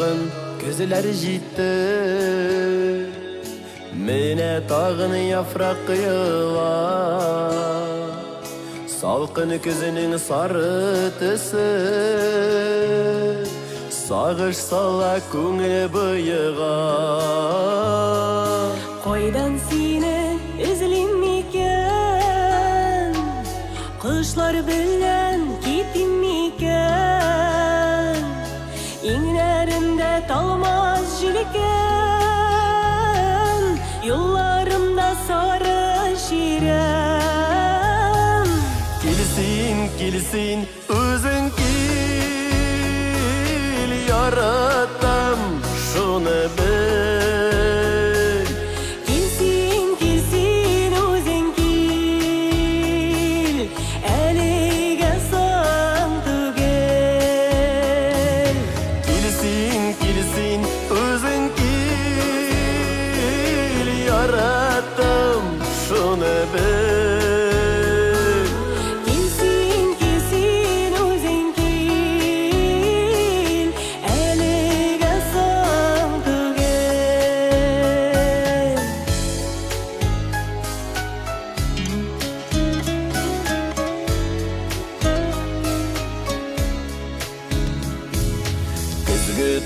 tağın gözler jitti. Mene tağın yaprak kıyılar, salkın közünün sarı tüsü. Sağış sala көңіл бұйыға. Қойдан сені үзілем екен, құшлар білен кетем екен, еңлерімді талмас желкен, юлларымда сары шерем. Келсін, келсін, өзің кел, яратам, шуны біл. Келсін, келсін, өзің кел, әліге сан түгел. Келсін, келсін, өзің кел, яратам, шуны біл.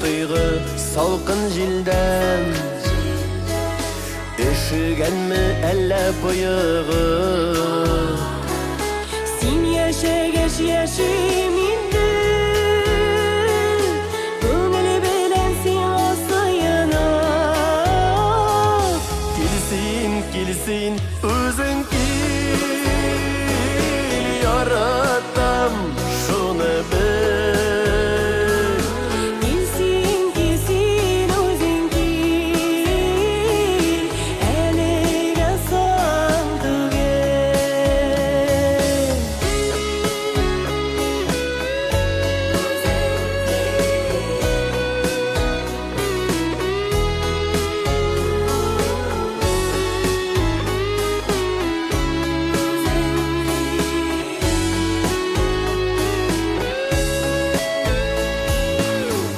Тыйғы салқын желден Өшігенмі әлі бұйығы. Сен яшегеш яшем енді, көңіл білен сен осыйына. Келсін, келсін, өзің кел, яратам, шуны біл.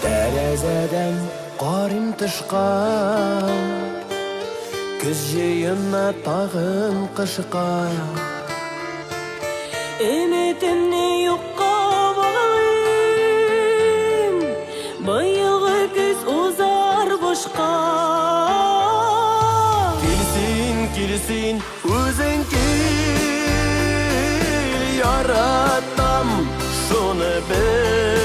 Тәрәзәдән қарым тышқа, күз жиынна тағын қышқа. Үмітімні юққа бағалым, биылғы күз узар бошқа. Келсін, келсін, өзің кел, яратам, шуны біл.